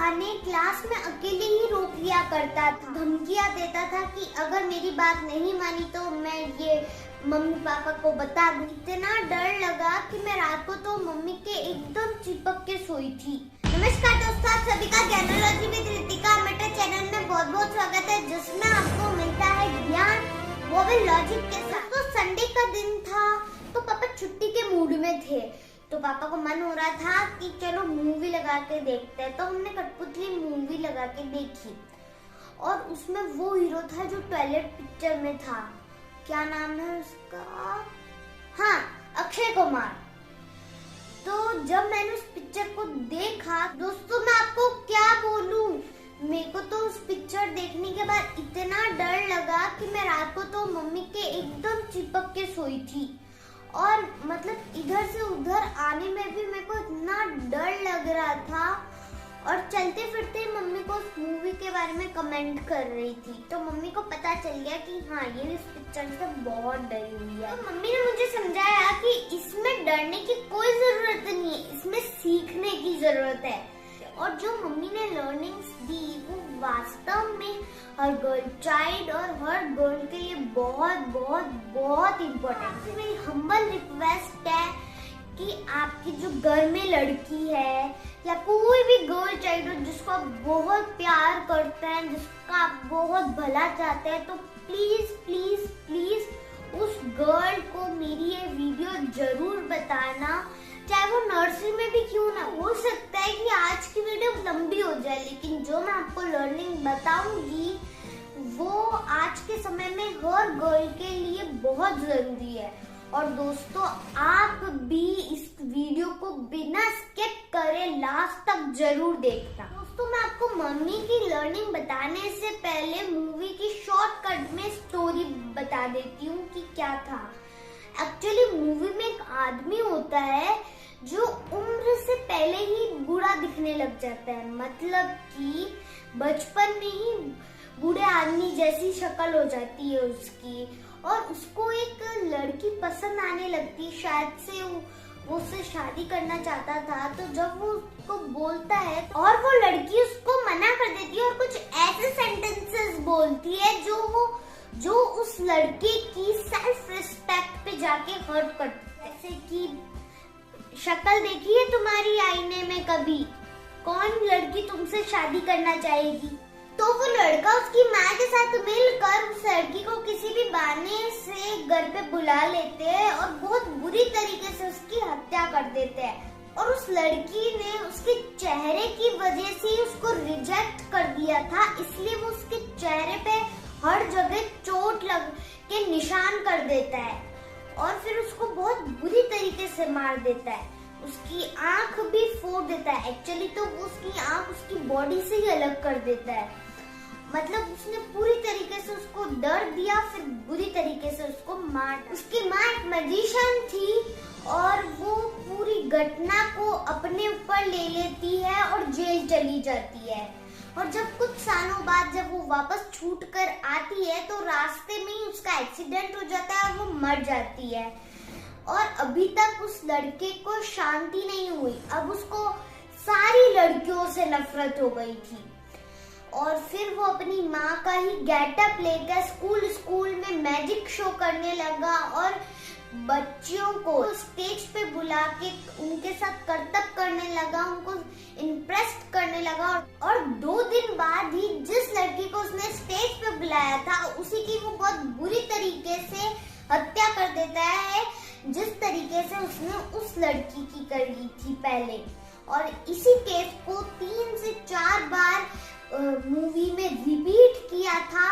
बहाने क्लास में अकेले ही रोक लिया करता था। धमकियां देता था कि अगर मेरी बात नहीं मानी तो मैं ये मम्मी पापा को बता दूं। इतना डर लगा कि मैं रात को तो मम्मी के एकदम चिपक के सोई थी। नमस्कार दोस्तों, आप सभी का ज्ञानोलॉजी विद रितिका मेरे चैनल में बहुत बहुत स्वागत है, जिसमें आपको मिलता है ज्ञान, वो भी लॉजिक के साथ। तो संडे का दिन था तो पापा छुट्टी के मूड में थे, तो पापा को मन हो रहा था कि चलो मूवी लगा के देखते हैं। तो हमने कठपुतली मूवी लगा के देखी और उसमें वो हीरो था जो टॉयलेट पिक्चर में था। क्या नाम है उसका? हाँ, अक्षय कुमार। तो जब मैंने उस पिक्चर को देखा दोस्तों, मैं आपको क्या बोलूं, मेरे को तो उस पिक्चर देखने के बाद इतना डर लगा कि मैं रात को तो मम्मी के एकदम चिपक के सोई थी। और मतलब इधर से उधर आने में भी मेरे को इतना डर लग रहा था। और चलते फिरते मम्मी को उस मूवी के बारे में कमेंट कर रही थी, तो मम्मी को पता चल गया कि हाँ, ये इस पिक्चर से बहुत डरी हुई है। तो मम्मी ने मुझे समझाया कि इसमें डरने की कोई जरूरत नहीं है, इसमें सीखने की जरूरत है। और जो मम्मी ने लर्निंग्स दी वो वास्तव में हर गर्ल चाइल्ड और हर गर्ल के लिए बहुत बहुत बहुत इम्पोर्टेंट है। मेरी हम्बल रिक्वेस्ट है कि आपकी जो घर में लड़की है या कोई भी गर्ल चाइल्ड हो जिसको आप बहुत प्यार करते हैं, जिसका आप बहुत भला चाहते हैं, तो प्लीज प्लीज प्लीज उस गर्ल को मेरी ये वीडियो जरूर बताना, चाहे वो नर्सरी में भी क्यों ना। हो सकता है कि आज की वीडियो लंबी हो जाए, लेकिन जो मैं आपको लर्निंग बताऊंगी वो आज के समय में हर गर्ल के लिए बहुत जरूरी है। और दोस्तों, आप भी इस वीडियो को बिना स्किप करे लास्ट तक जरूर देखना। दोस्तों, मैं आपको मम्मी की लर्निंग बताने से पहले मूवी की शॉर्टकट में स्टोरी बता देती हूँ कि क्या था। एक्चुअली मूवी में एक आदमी होता है जो उम्र से पहले ही बूढ़ा दिखने लग जाता है, मतलब कि बचपन में ही बूढ़े आदमी जैसी शक्ल हो जाती है उसकी। और उसको एक लड़की पसंद आने लगती, शायद से वो उससे शादी करना चाहता था। तो जब वो उसको बोलता है और वो लड़की उसको मना कर देती है और कुछ ऐसे सेंटेंसेस बोलती है जो उस लड़के की सेल्फ रिस्पेक्ट पे जाके हर्ट करती है। जैसे कि शक्ल देखी है तुम्हारी आईने में कभी? कौन लड़की तुमसे शादी करना चाहेगी? तो वो लड़का उसकी माँ के साथ मिलकर उस लड़की को किसी भी बहाने से घर पे बुला लेते हैं और बहुत बुरी तरीके से उसकी हत्या कर देते हैं। और उस लड़की ने उसके चेहरे की वजह से उसको रिजेक्ट कर दिया था, इसलिए वो उसके चेहरे पे हर जगह चोट लग के निशान कर देता है और फिर उसको बहुत बुरी तरीके से मार देता है। उसकी आंख भी फोड़ देता है। एक्चुअली तो वो उसकी आंख उसकी बॉडी से ही अलग कर देता है। मतलब उसने पूरी तरीके से उसको दर्द दिया, फिर बुरी तरीके से उसको मार। उसकी माँ एक मैजिशियन थी और वो पूरी घटना को अपने ऊपर ले लेती है और जेल चली जाती है। और जब कुछ सालों बाद जब वो वापस छूट कर आती है तो रास्ते में ही उसका एक्सीडेंट हो जाता है और वो मर जाती है। और अभी तक उस लड़के को शांति नहीं हुई, अब उसको सारी लड़कियों से नफरत हो गई थी। और फिर वो अपनी माँ का ही गेटअप लेकर स्कूल में मैजिक शो करने लगा और बच्चियों को स्टेज पे बुला के उनके साथ करतब करने लगा, उनको इम्प्रेस करने लगा। और 2 दिन बाद ही जिस लड़की को उसने स्टेज पे बुलाया था उसी की वो बहुत बुरी तरीके से हत्या कर देता है, जिस तरीके से उसने उस लड़की की करी थी पहले। और इसी केस को 3 से 4 बार मूवी में रिपीट किया था।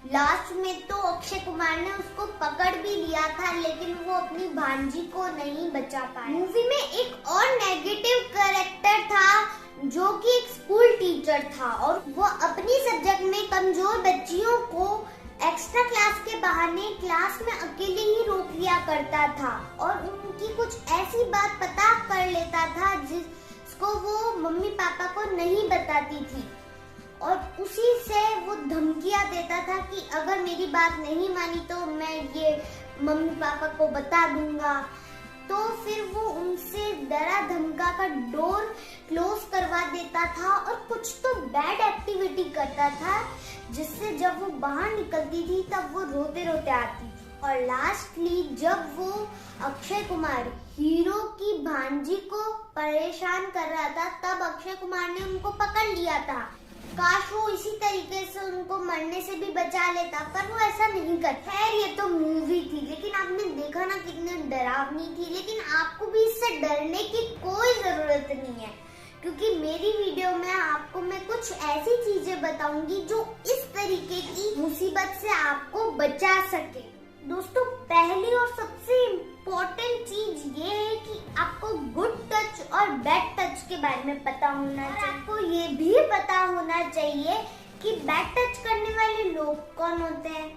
लास्ट में तो अक्षय कुमार ने उसको पकड़ भी लिया था, लेकिन वो अपनी भांजी को नहीं बचा पाया। मूवी में एक और नेगेटिव कैरेक्टर था जो कि एक स्कूल टीचर था और वो अपनी सब्जेक्ट में कमजोर बच्चियों को एक्स्ट्रा क्लास के बहाने क्लास में अकेले ही रोक लिया करता था और उनकी कुछ ऐसी बात पता कर लेता था जिसको वो मम्मी पापा को नहीं बताती थी। और उसी से वो धमकियां देता था कि अगर मेरी बात नहीं मानी तो मैं ये मम्मी पापा को बता दूंगा। तो फिर वो उनसे डरा धमका कर डोर क्लोज करवा देता था और कुछ कुछ तो बैड एक्टिविटी करता था, जिससे जब वो बाहर निकलती थी तब वो रोते रोते आती थी। और लास्टली जब वो अक्षय कुमार हीरो की भांजी को परेशान कर रहा था, तब अक्षय कुमार ने उनको पकड़ लिया था। काश वो इसी तरीके से उनको मरने से भी बचा लेता, पर वो ऐसा नहीं करता। खैर ये तो मूवी थी, लेकिन आपने देखा ना कितनी डरावनी थी। लेकिन आपको भी इससे डरने की कोई जरूरत नहीं है, क्योंकि मेरी वीडियो में आपको मैं कुछ ऐसी चीजें बताऊंगी जो इस तरीके की मुसीबत से आपको बचा सके। दोस्तों, पहली और सबसे इम्पोर्टेंट चीज ये है कि आपको गुड टच और बैड टच के बारे में पता होना चाहिए। आपको ये भी पता होना चाहिए कि बैड टच करने वाले लोग कौन होते हैं।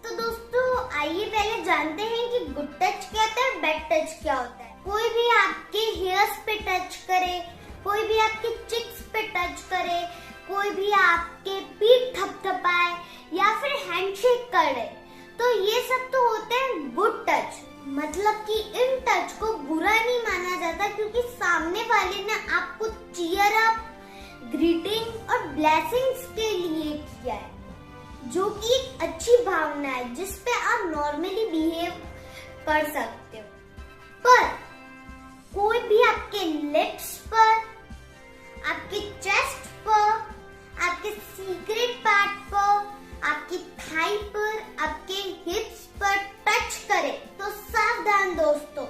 तो दोस्तों, आइए पहले जानते हैं कि गुड टच क्या होता है, बैड टच क्या होता है। कोई भी आपके हेयर्स पे टच करे, कोई भी आपके चिक्स पे टच करे, कोई भी आपके पीठ थपथपाए या फिर हैंडशेक करे, तो ये सब तो होते हैं गुड टच। मतलब कि इन टच को बुरा नहीं माना जाता, क्योंकि सामने वाले ने आपको चीयर अप, ग्रीटिंग और ब्लेसिंग्स के लिए किया है, जो कि एक अच्छी भावना है जिस पे आप नॉर्मली बिहेव कर सकते हो। पर कोई भी आपके लिप्स पर, आपके चेस्ट पर, आपके सीक्रेट पार्ट पर, आपकी थाई पर, आपके हिप्स पर टच करे तो सावधान दोस्तों,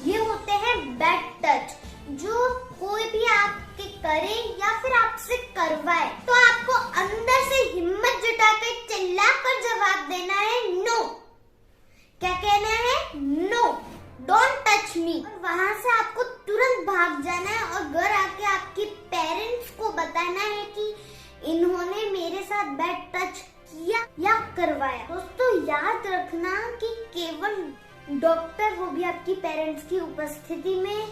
ये होते हैं बैड टच। जो कोई भी आपके करे या फिर आपसे करवाए, तो आपको अंदर से हिम्मत जुटाकर चिल्लाकर जवाब देना है नो। क्या कहना है? No, don't touch me. और वहां से आपको तुरंत भाग जाना है और घर आके आपके पेरेंट्स को बताना है कि इन्होंने मेरे साथ बैड टच किया या करवाया। दोस्तों, याद रखना कि केवल डॉक्टर, वो भी आपकी पेरेंट्स की उपस्थिति में,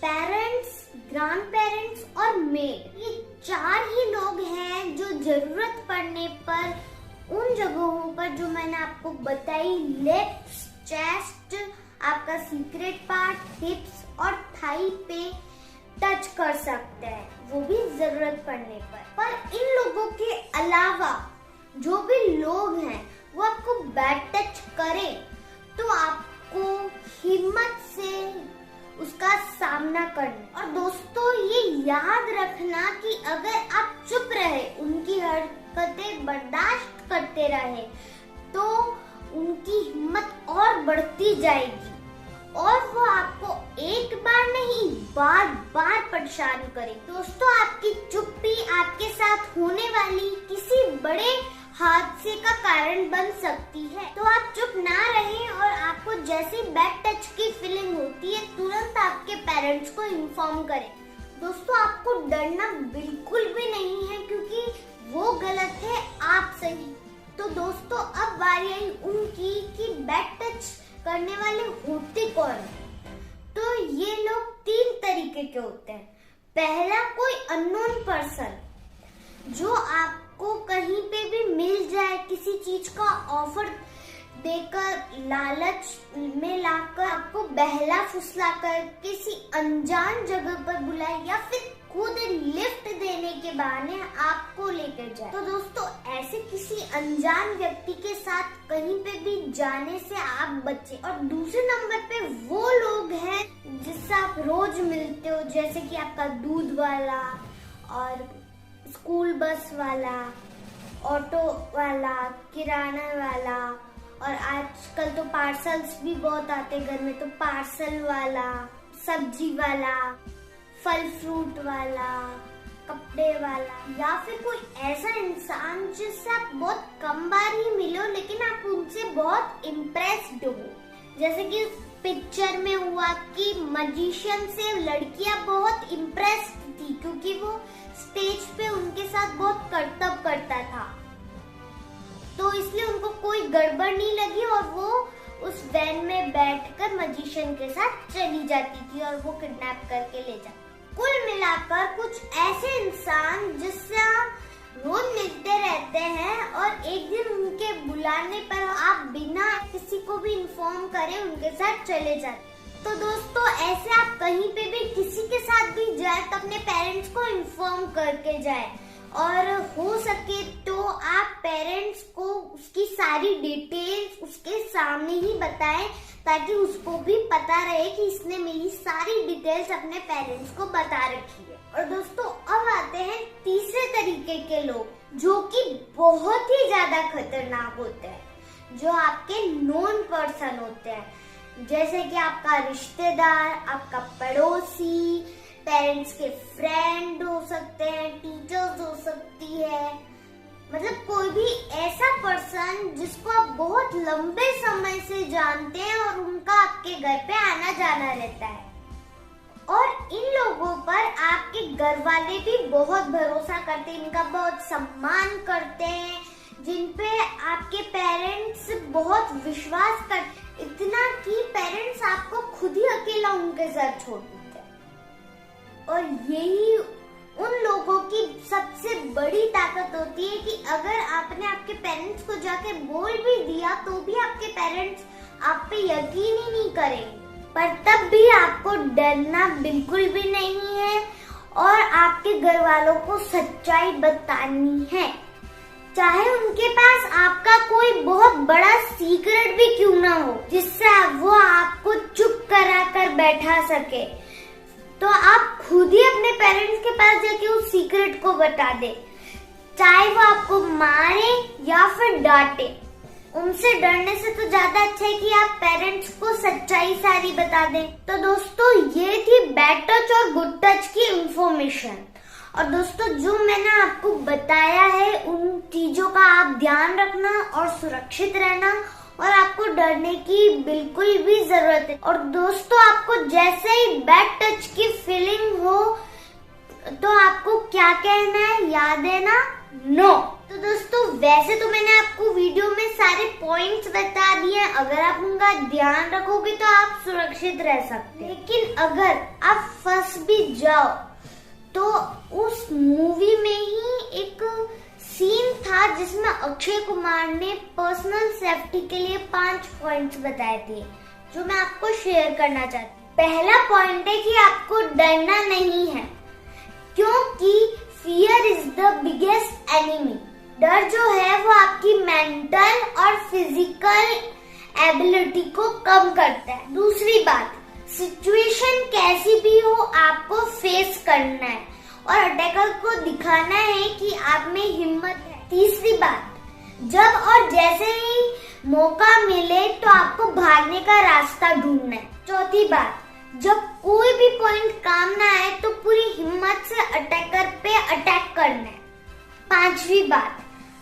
पेरेंट्स, ग्रैंड पेरेंट्स और मेड, ये 4 ही लोग हैं जो जरूरत पड़ने पर उन जगहों पर जो मैंने आपको बताई, लिप्स, चेस्ट, आपका सीक्रेट पार्ट, हिप्स और थाई पे टच कर सकते हैं, वो भी जरूरत पड़ने पर इन लोगों के अलावा जो भी लोग हैं वो आपको बैड टच करें, तो आपको हिम्मत से उसका सामना करना। और दोस्तों, ये याद रखना कि अगर आप चुप रहे, उनकी हरकतें बर्दाश्त करते रहे, तो उनकी हिम्मत और बढ़ती जाएगी और वो आपको एक बार नहीं बार बार परेशान करे। दोस्तों, आपकी चुप्पी आपके साथ होने वाली किसी बड़े हादसे का कारण बन सकती है। तो आप चुप ना रहें और आपको जैसे बैड टच की फीलिंग होती है, तुरंत आपके पेरेंट्स को इन्फॉर्म करें। दोस्तों, आपको डरना बिल्कुल भी नहीं है, क्योंकि वो गलत है, आप सही। तो दोस्तों, अब बारी आई उनकी कि बैड टच करने वाले होते कौन है। तो ये लोग 3 तरीके के होते हैं। पहला, कोई अननोन पर्सन जो आपको कहीं पे भी मिल जाए, किसी चीज का ऑफर देकर, लालच में लाकर आपको बहला फुसलाकर किसी अनजान जगह पर बुलाए या फिर खुद लिफ्ट देने के बहाने आपको लेकर जाए। तो दोस्तों, ऐसे किसी अनजान व्यक्ति के साथ कहीं पे भी जाने से आप बचें। और दूसरे नंबर पे वो लोग हैं जिससे आप रोज मिलते हो, जैसे कि आपका दूध वाला और स्कूल बस वाला, ऑटो वाला, किराना वाला, और आजकल तो पार्सल्स भी बहुत आते घर में, तो पार्सल वाला, सब्जी वाला, फल फ्रूट वाला, कपड़े वाला, या फिर कोई ऐसा इंसान जिससे आप बहुत कम बार ही मिलो लेकिन आप उनसे बहुत इम्प्रेस्ड हो। जैसे कि पिक्चर में हुआ कि मजिशियन से लड़कियां बहुत इम्प्रेस्ड थी, क्योंकि वो स्टेज पे उनके साथ बहुत करतब करता था, तो इसलिए उनको कोई गड़बड़ नहीं लगी और वो उस वैन में बैठकर मजिशियन के साथ चली जाती थी और वो किडनैप करके ले जाती। कुल मिलाकर कुछ ऐसे इंसान जिससे आप रोज मिलते रहते हैं और एक दिन उनके बुलाने पर आप बिना किसी को भी इन्फॉर्म करे उनके साथ चले जाते। तो दोस्तों, ऐसे आप कहीं पे भी किसी के साथ भी जाए तो अपने पेरेंट्स को इन्फॉर्म करके जाए, और हो सके तो आप पेरेंट्स को उसकी सारी डिटेल्स उसके सामने ही बताएं, ताकि उसको भी पता रहे कि इसने मेरी सारी डिटेल्स अपने पेरेंट्स को बता रखी है। और दोस्तों अब आते हैं तीसरे तरीके के लोग, जो कि बहुत ही ज्यादा खतरनाक होते हैं, जो आपके नोन पर्सन होते हैं, जैसे कि आपका रिश्तेदार, आपका पड़ोसी, पेरेंट्स के फ्रेंड हो सकते हैं, टीचर्स हो सकती है, मतलब कोई भी ऐसा पर्सन जिसको आप बहुत लंबे समय से जानते हैं और उनका आपके घर पे आना जाना रहता है। और इन लोगों पर आपके घर वाले भी बहुत भरोसा करते हैं, इनका बहुत सम्मान करते हैं, जिन पे आपके पेरेंट्स बहुत विश्वास करते, इतना कि पेरेंट्स आपको खुद ही अकेला उनके साथ छोड़ देते हैं। और यही उन लोगों की सबसे बड़ी ताकत होती है कि अगर आपने आपके पेरेंट्स को जाके बोल भी दिया तो भी आपके पेरेंट्स आप पे यकीन ही नहीं करेंगे। पर तब भी आपको डरना बिल्कुल भी नहीं है और आपके घर वालों को सच्चाई बतानी है, चाहे उनके पास आपका कोई बहुत बड़ा सीक्रेट भी क्यों ना हो, जिससे वो आपको चुप करा कर बैठा सके, तो आप खुद ही अपने पेरेंट्स के पास जाके उस सीक्रेट को बता दे, चाहे वो आपको मारे या फिर डांटे। उनसे डरने से तो ज्यादा अच्छा है कि आप पेरेंट्स को सच्चाई सारी बता दें। तो दोस्तों ये थी बैड टच और गुड टच की इंफॉर्मेशन। और दोस्तों जो मैंने आपको बताया है उन चीजों का आप ध्यान रखना और सुरक्षित रहना, और आपको डरने की बिल्कुल भी जरूरत है। और दोस्तों आपको जैसे ही बैड टच की फीलिंग हो तो आपको क्या कहना है, याद है ना, नो। तो दोस्तों वैसे तो मैंने आपको वीडियो में सारे पॉइंट्स बता दिए, अगर आप उनका ध्यान रखोगे तो आप सुरक्षित रह सकते हैं। लेकिन अगर आप फंस भी जाओ तो उस मूवी में ही एक सीन था जिसमें अक्षय कुमार ने पर्सनल सेफ्टी के लिए 5 पॉइंट्स बताए थे, जो मैं आपको शेयर करना चाहती हूँ। पहला पॉइंट है कि आपको डरना नहीं है, क्योंकि fear is the biggest enemy. डर जो है वो आपकी मेंटल और फिजिकल एबिलिटी को कम करता है। दूसरी बात, सिचुएशन कैसी भी हो आपको फेस करना है और अटैकर को दिखाना है कि आप में हिम्मत है। तीसरी बात, जब और जैसे ही मौका मिले तो आपको भागने का रास्ता ढूंढना है। चौथी बात, जब कोई भी पॉइंट काम ना आए तो पूरी हिम्मत से अटैकर पे अटैक करना है। पांचवी बात,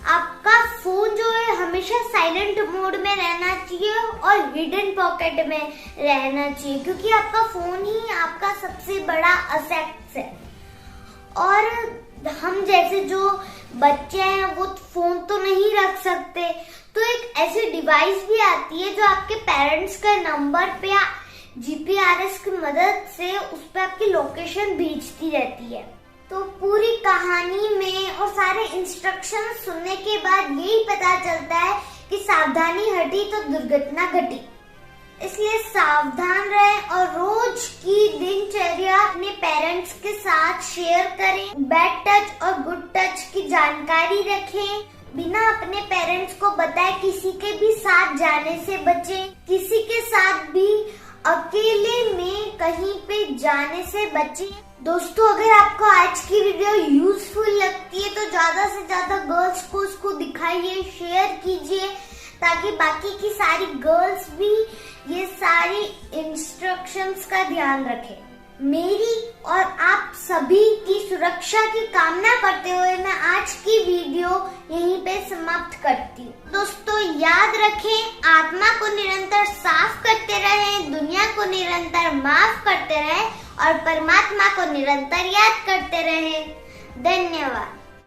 आपका फोन जो है हमेशा साइलेंट मोड में रहना चाहिए और हिडन पॉकेट में रहना चाहिए, क्योंकि आपका फोन ही आपका सबसे बड़ा असेट है। और हम जैसे जो बच्चे हैं वो फोन तो नहीं रख सकते, तो एक ऐसी डिवाइस भी आती है जो आपके पेरेंट्स के नंबर पे या जीपीआरएस की मदद से उस पर आपकी लोकेशन भेजती रहती है। तो पूरी कहानी में और सारे इंस्ट्रक्शन सुनने के बाद यही पता चलता है कि सावधानी हटी तो दुर्घटना घटी। इसलिए सावधान रहें और रोज की दिनचर्या अपने पेरेंट्स के साथ शेयर करें। बैड टच और गुड टच की जानकारी रखें, बिना अपने पेरेंट्स को बताए किसी के भी साथ जाने से बचें, किसी के साथ भी अकेले में कहीं पे जाने से बचें। दोस्तों अगर आपको आज की वीडियो यूजफुल लगती है तो ज्यादा से ज्यादा गर्ल्स को उसको दिखाइए, शेयर कीजिए, ताकि बाकी की सारी गर्ल्स भी ये सारी इंस्ट्रक्शंस का ध्यान रखें। मेरी और आप सभी की सुरक्षा की कामना करते हुए मैं आज की वीडियो यहीं पे समाप्त करती हूँ। दोस्तों याद रखें, आत्मा को निरंतर साफ करते रहें, दुनिया को निरंतर माफ करते रहें और परमात्मा को निरंतर याद करते रहें। धन्यवाद।